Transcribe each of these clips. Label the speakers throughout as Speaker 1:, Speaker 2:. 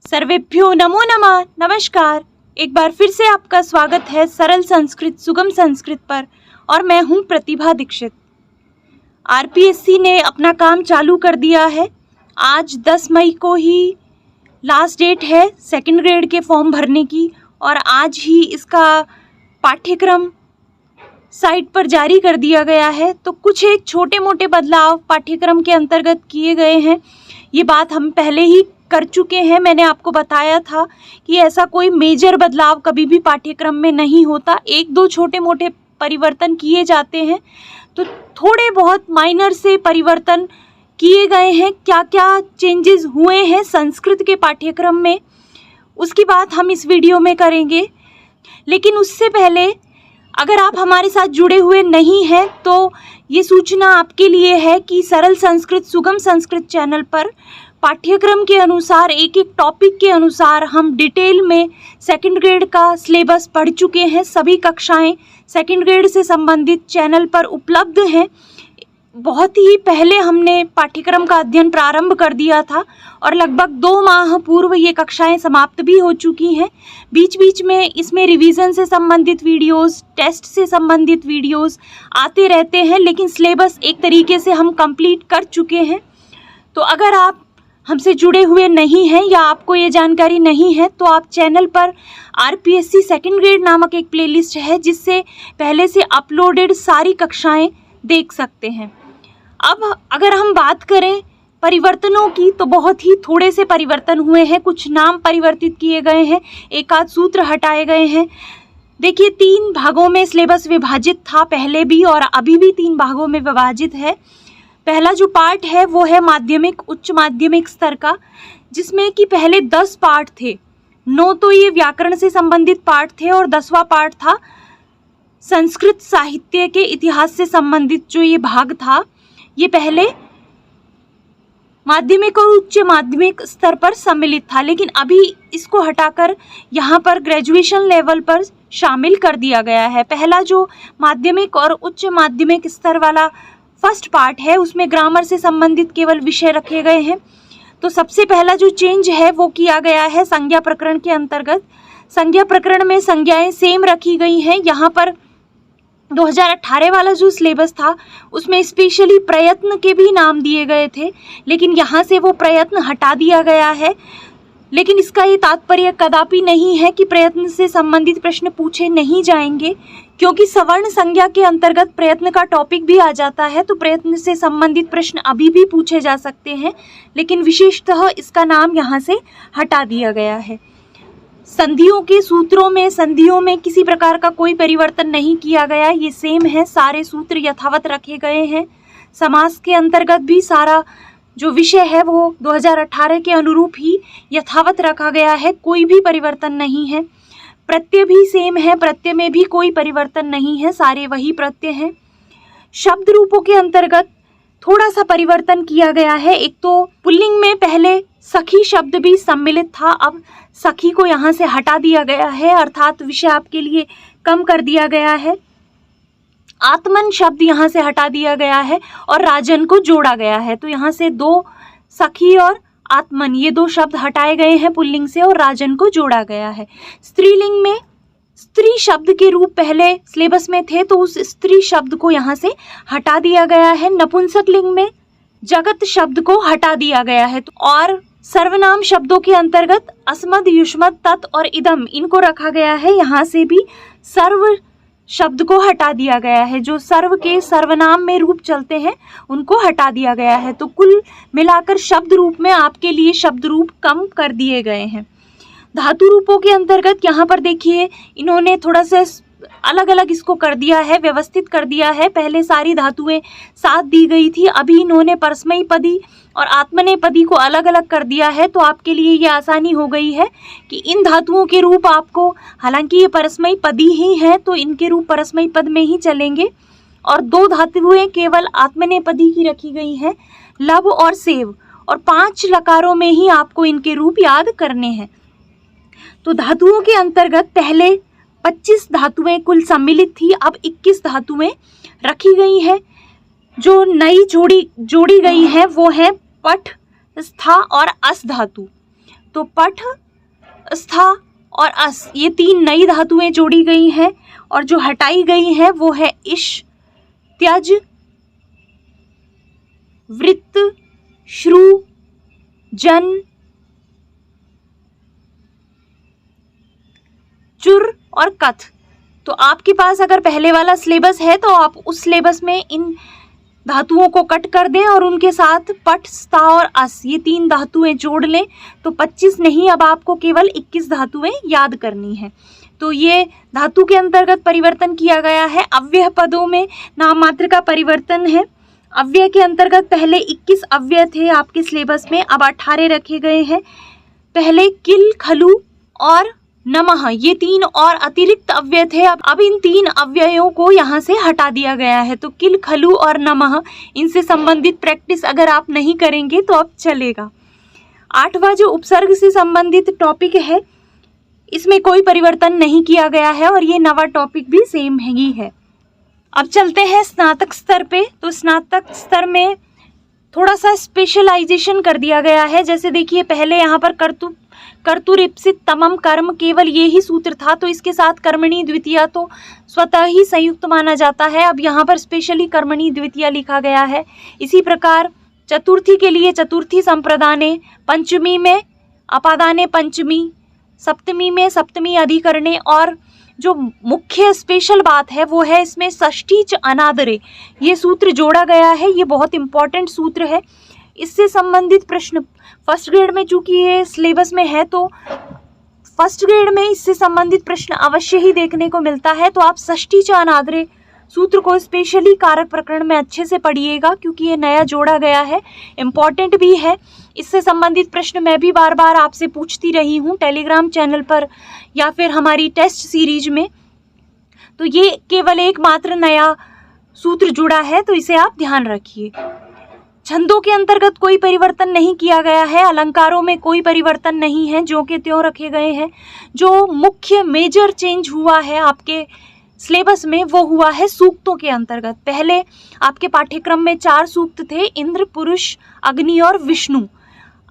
Speaker 1: सर्वेभ्यो नमो नमः। नमस्कार, एक बार फिर से आपका स्वागत है सरल संस्कृत सुगम संस्कृत पर और मैं हूं प्रतिभा दीक्षित। आरपीएससी ने अपना काम चालू कर दिया है। आज 10 मई को ही लास्ट डेट है सेकंड ग्रेड के फॉर्म भरने की और आज ही इसका पाठ्यक्रम साइट पर जारी कर दिया गया है। तो कुछ एक छोटे मोटे बदलाव पाठ्यक्रम के अंतर्गत किए गए हैं। ये बात हम पहले ही कर चुके हैं। मैंने आपको बताया था कि ऐसा कोई मेजर बदलाव कभी भी पाठ्यक्रम में नहीं होता, एक दो छोटे मोटे परिवर्तन किए जाते हैं। तो थोड़े बहुत माइनर से परिवर्तन किए गए हैं। क्या क्या चेंजेस हुए हैं संस्कृत के पाठ्यक्रम में, उसकी बात हम इस वीडियो में करेंगे। लेकिन उससे पहले अगर आप हमारे साथ जुड़े हुए नहीं हैं तो ये सूचना आपके लिए है कि सरल संस्कृत सुगम संस्कृत चैनल पर पाठ्यक्रम के अनुसार एक एक टॉपिक के अनुसार हम डिटेल में सेकंड ग्रेड का सिलेबस पढ़ चुके हैं। सभी कक्षाएं सेकंड ग्रेड से संबंधित चैनल पर उपलब्ध हैं। बहुत ही पहले हमने पाठ्यक्रम का अध्ययन प्रारंभ कर दिया था और लगभग 2 माह पूर्व ये कक्षाएं समाप्त भी हो चुकी हैं। बीच बीच में इसमें रिवीजन से संबंधित वीडियोस, टेस्ट से संबंधित वीडियोस आते रहते हैं, लेकिन सिलेबस एक तरीके से हम कंप्लीट कर चुके हैं। तो अगर आप हमसे जुड़े हुए नहीं हैं या आपको ये जानकारी नहीं है तो आप चैनल पर आरपीएससी सेकंड ग्रेड नामक एक प्लेलिस्ट है जिससे पहले से अपलोडेड सारी कक्षाएं देख सकते हैं। अब अगर हम बात करें परिवर्तनों की तो बहुत ही थोड़े से परिवर्तन हुए हैं। कुछ नाम परिवर्तित किए गए हैं, एक आध सूत्र हटाए गए हैं। देखिए, 3 भागों में सिलेबस विभाजित था पहले भी और अभी भी 3 भागों में विभाजित है। पहला जो पार्ट है वो है माध्यमिक उच्च माध्यमिक स्तर का, जिसमें कि पहले 10 पार्ट थे। 9 तो ये व्याकरण से संबंधित पार्ट थे और 10वां पार्ट था संस्कृत साहित्य के इतिहास से संबंधित जो ये भाग था। ये पहले माध्यमिक और उच्च माध्यमिक स्तर पर सम्मिलित था, लेकिन अभी इसको हटाकर यहाँ पर ग्रेजुएशन लेवल पर शामिल कर दिया गया है। पहला जो माध्यमिक और उच्च माध्यमिक स्तर वाला फर्स्ट पार्ट है उसमें ग्रामर से संबंधित केवल विषय रखे गए हैं। तो सबसे पहला जो चेंज है वो किया गया है संज्ञा प्रकरण के अंतर्गत। संज्ञा प्रकरण में संज्ञाएं सेम रखी गई हैं। यहाँ पर 2018 वाला जो सिलेबस था उसमें स्पेशली प्रयत्न के भी नाम दिए गए थे, लेकिन यहाँ से वो प्रयत्न हटा दिया गया है। लेकिन इसका ये तात्पर्य कदापि नहीं है कि प्रयत्न से संबंधित प्रश्न पूछे नहीं जाएंगे, क्योंकि सवर्ण संज्ञा के अंतर्गत प्रयत्न का टॉपिक भी आ जाता है। तो प्रयत्न से संबंधित प्रश्न अभी भी पूछे जा सकते हैं, लेकिन विशेषतः इसका नाम यहाँ से हटा दिया गया है। संधियों के सूत्रों में संधियों में किसी प्रकार का कोई परिवर्तन नहीं किया गया, ये सेम है, सारे सूत्र यथावत रखे गए हैं। समास के अंतर्गत भी सारा जो विषय है वो 2018 के अनुरूप ही यथावत रखा गया है, कोई भी परिवर्तन नहीं है। प्रत्यय भी सेम है, प्रत्यय में भी कोई परिवर्तन नहीं है, सारे वही प्रत्यय हैं। शब्द रूपों के अंतर्गत थोड़ा सा परिवर्तन किया गया है। एक तो पुल्लिंग में पहले सखी शब्द भी सम्मिलित था, अब सखी को यहाँ से हटा दिया गया है, अर्थात विषय आपके लिए कम कर दिया गया है। आत्मन शब्द यहाँ से हटा दिया गया है और राजन को जोड़ा गया है। तो यहाँ से 2 सखी और आत्मन ये 2 शब्द हटाए गए हैं पुल्लिंग से और राजन को जोड़ा गया है। स्त्रीलिंग में स्त्री शब्द के रूप पहले सिलेबस में थे तो उस स्त्री शब्द को यहाँ से हटा दिया गया है। नपुंसक लिंग में जगत शब्द को हटा दिया गया है और सर्वनाम शब्दों के अंतर्गत अस्मद, युष्मद, तत् और इदम इनको रखा गया है। यहाँ से भी सर्व शब्द को हटा दिया गया है, जो सर्व के सर्वनाम में रूप चलते हैं उनको हटा दिया गया है। तो कुल मिलाकर शब्द रूप में आपके लिए शब्द रूप कम कर दिए गए हैं। धातु रूपों के अंतर्गत यहाँ पर देखिए इन्होंने थोड़ा सा अलग अलग इसको कर दिया है, व्यवस्थित कर दिया है। पहले सारी धातुएं साथ दी गई थी, अभी इन्होंने परस्मैपदी और आत्मनेपदी को अलग अलग कर दिया है। तो आपके लिए ये आसानी हो गई है कि इन धातुओं के रूप आपको, हालांकि ये परस्मैपदी ही हैं तो इनके रूप परस्मैपद में ही चलेंगे और 2 धातुएं केवल आत्मनेपदी की रखी गई हैं, लब और सेव, और 5 लकारों में ही आपको इनके रूप याद करने हैं। तो धातुओं के अंतर्गत पहले 25 धातुएं कुल सम्मिलित थी, अब 21 धातुएं रखी गई हैं। जो नई जोड़ी गई है वो है पठ, स्था और अस धातु। तो पठ, स्था और अस, ये 3 नई धातुएं जोड़ी गई हैं और जो हटाई गई हैं वो है इश, त्यज, वृत्त, श्रु, जन, चुर और कथ। तो आपके पास अगर पहले वाला सिलेबस है तो आप उस सिलेबस में इन धातुओं को कट कर दें और उनके साथ पठ, स्था और अस, ये 3 धातुएं जोड़ लें। तो 25 नहीं, अब आपको केवल 21 धातुएं याद करनी है। तो ये धातु के अंतर्गत परिवर्तन किया गया है। अव्यय पदों में नाम मात्र का परिवर्तन है। अव्यय के अंतर्गत पहले 21 अव्यय थे आपके सिलेबस में, अब 18 रखे गए हैं। पहले किल, खलु और नमः, ये 3 और अतिरिक्त अव्यय थे। अब इन 3 अव्ययों को यहाँ से हटा दिया गया है। तो किल, खलु और नमः, इनसे संबंधित प्रैक्टिस अगर आप नहीं करेंगे तो अब चलेगा। 8वां जो उपसर्ग से संबंधित टॉपिक है, इसमें कोई परिवर्तन नहीं किया गया है और ये नवा टॉपिक भी सेम ही है। अब चलते हैं स्नातक स्तर पे। तो स्नातक स्तर में थोड़ा सा स्पेशलाइजेशन कर दिया गया है। जैसे देखिए, पहले यहाँ पर कर्तुरीप्सित तमम कर्म, केवल ये ही सूत्र था, तो इसके साथ कर्मणी द्वितीया तो स्वतः ही संयुक्त माना जाता है। अब यहाँ पर स्पेशली कर्मणी द्वितीया लिखा गया है। इसी प्रकार चतुर्थी के लिए चतुर्थी संप्रदाने, पंचमी में अपादाने पंचमी, सप्तमी में सप्तमी अधिकरणे, और जो मुख्य स्पेशल बात है वो है इसमें षष्ठी च अनादरे, ये सूत्र जोड़ा गया है। ये बहुत इंपॉर्टेंट सूत्र है। इससे संबंधित प्रश्न फर्स्ट ग्रेड में, चूंकि ये सिलेबस में है तो फर्स्ट ग्रेड में इससे संबंधित प्रश्न अवश्य ही देखने को मिलता है। तो आप षष्ठी च अनादरे सूत्र को स्पेशली कारक प्रकरण में अच्छे से पढ़िएगा, क्योंकि ये नया जोड़ा गया है, इम्पॉर्टेंट भी है। इससे संबंधित प्रश्न मैं भी बार बार आपसे पूछती रही हूँ टेलीग्राम चैनल पर या फिर हमारी टेस्ट सीरीज में। तो ये केवल एकमात्र नया सूत्र जुड़ा है, तो इसे आप ध्यान रखिए। छंदों के अंतर्गत कोई परिवर्तन नहीं किया गया है। अलंकारों में कोई परिवर्तन नहीं है, जो के त्यों रखे गए हैं। जो मुख्य मेजर चेंज हुआ है आपके सिलेबस में वो हुआ है सूक्तों के अंतर्गत। पहले आपके पाठ्यक्रम में 4 सूक्त थे, इंद्र, पुरुष, अग्नि और विष्णु।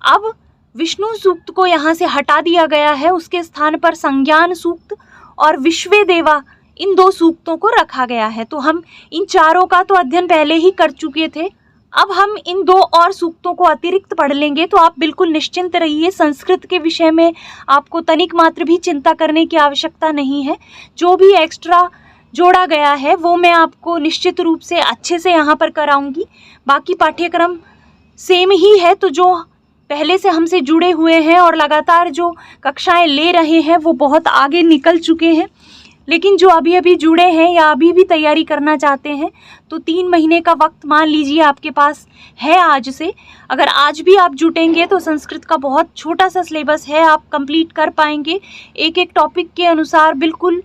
Speaker 1: अब विष्णु सूक्त को यहाँ से हटा दिया गया है, उसके स्थान पर संज्ञान सूक्त और विश्वे देवा, इन 2 सूक्तों को रखा गया है। तो हम इन चारों का तो अध्ययन पहले ही कर चुके थे। अब हम इन 2 और सूक्तों को अतिरिक्त पढ़ लेंगे। तो आप बिल्कुल निश्चिंत रहिए, संस्कृत के विषय में आपको तनिक मात्र भी चिंता करने की आवश्यकता नहीं है। जो भी एक्स्ट्रा जोड़ा गया है वो मैं आपको निश्चित रूप से अच्छे से यहाँ पर कराऊंगी। बाकी पाठ्यक्रम सेम ही है, तो जो पहले से हमसे जुड़े हुए हैं और लगातार जो कक्षाएं ले रहे हैं वो बहुत आगे निकल चुके हैं। लेकिन जो अभी अभी जुड़े हैं या अभी भी तैयारी करना चाहते हैं, तो 3 महीने का वक्त मान लीजिए आपके पास है आज से। अगर आज भी आप जुटेंगे तो संस्कृत का बहुत छोटा सा सिलेबस है, आप कंप्लीट कर पाएंगे। एक एक टॉपिक के अनुसार बिल्कुल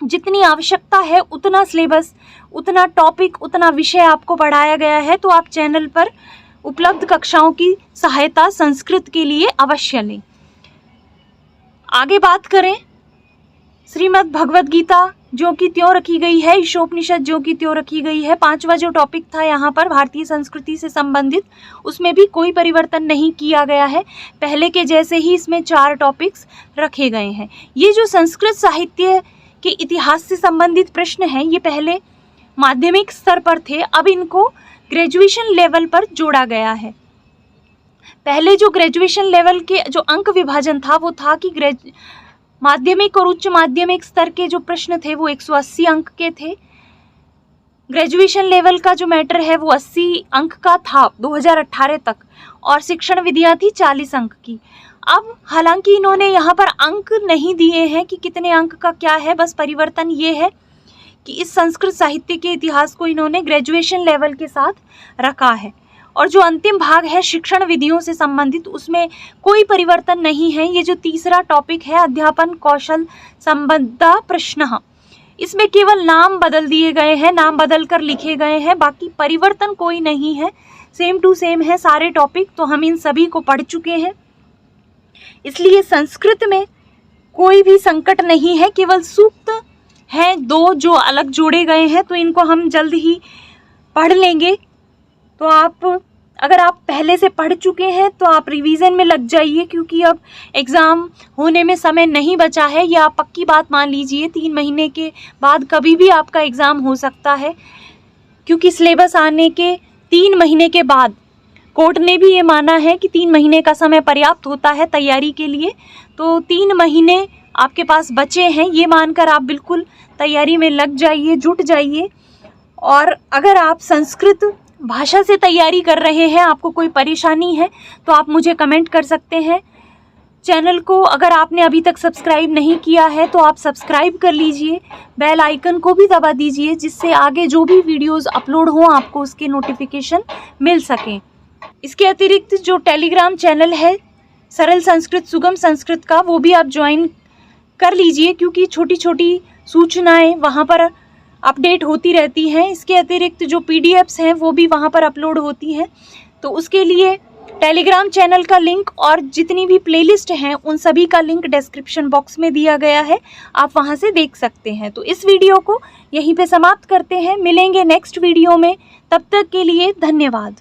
Speaker 1: जितनी आवश्यकता है उतना सिलेबस, उतना टॉपिक, उतना विषय आपको पढ़ाया गया है। तो आप चैनल पर उपलब्ध कक्षाओं की सहायता संस्कृत के लिए अवश्य लें। आगे बात करें, श्रीमद् भगवद गीता जो कि त्यों रखी गई है, ईशोपनिषद जो कि त्यों रखी गई है। 5वां जो टॉपिक था यहाँ पर भारतीय संस्कृति से संबंधित, उसमें भी कोई परिवर्तन नहीं किया गया है। पहले के जैसे ही इसमें 4 टॉपिक्स रखे गए हैं। ये जो संस्कृत साहित्य के इतिहास से संबंधित प्रश्न हैं, ये पहले माध्यमिक स्तर पर थे, अब इनको ग्रेजुएशन लेवल पर जोड़ा गया है। पहले जो ग्रेजुएशन लेवल के जो अंक विभाजन था वो था कि माध्यमिक और उच्च माध्यमिक स्तर के जो प्रश्न थे वो 180 अंक के थे। ग्रेजुएशन लेवल का जो मैटर है वो 80 अंक का था 2018 तक, और शिक्षण विधियां थी 40 अंक की। अब हालांकि इन्होंने यहाँ पर अंक नहीं दिए हैं कि कितने अंक का क्या है, बस परिवर्तन ये है कि इस संस्कृत साहित्य के इतिहास को इन्होंने ग्रेजुएशन लेवल के साथ रखा है। और जो अंतिम भाग है शिक्षण विधियों से संबंधित, उसमें कोई परिवर्तन नहीं है। ये जो तीसरा टॉपिक है अध्यापन कौशल संबंधा प्रश्न, इसमें केवल नाम बदल दिए गए हैं, नाम बदल कर लिखे गए हैं, बाकी परिवर्तन कोई नहीं है, सेम टू सेम है सारे टॉपिक। तो हम इन सभी को पढ़ चुके हैं, इसलिए संस्कृत में कोई भी संकट नहीं है। केवल सूक्त हैं 2 जो अलग जोड़े गए हैं, तो इनको हम जल्द ही पढ़ लेंगे। तो आप अगर आप पहले से पढ़ चुके हैं तो आप रिवीजन में लग जाइए, क्योंकि अब एग्ज़ाम होने में समय नहीं बचा है। ये आप पक्की बात मान लीजिए, 3 महीने के बाद कभी भी आपका एग्ज़ाम हो सकता है, क्योंकि सिलेबस आने के 3 महीने के बाद कोर्ट ने भी ये माना है कि 3 महीने का समय पर्याप्त होता है तैयारी के लिए। तो 3 महीने आपके पास बचे हैं, ये मानकर आप बिल्कुल तैयारी में लग जाइए, जुट जाइए। और अगर आप संस्कृत भाषा से तैयारी कर रहे हैं, आपको कोई परेशानी है, तो आप मुझे कमेंट कर सकते हैं। चैनल को अगर आपने अभी तक सब्सक्राइब नहीं किया है तो आप सब्सक्राइब कर लीजिए, बेल आइकन को भी दबा दीजिए, जिससे आगे जो भी वीडियोस अपलोड हों आपको उसके नोटिफिकेशन मिल सकें। इसके अतिरिक्त जो टेलीग्राम चैनल है सरल संस्कृत सुगम संस्कृत का, वो भी आप ज्वाइन कर लीजिए, क्योंकि छोटी छोटी सूचनाएं वहाँ पर अपडेट होती रहती हैं। इसके अतिरिक्त जो PDFs हैं वो भी वहाँ पर अपलोड होती हैं। तो उसके लिए टेलीग्राम चैनल का लिंक और जितनी भी प्लेलिस्ट हैं उन सभी का लिंक डिस्क्रिप्शन बॉक्स में दिया गया है, आप वहाँ से देख सकते हैं। तो इस वीडियो को यहीं पे समाप्त करते हैं, मिलेंगे नेक्स्ट वीडियो में, तब तक के लिए धन्यवाद।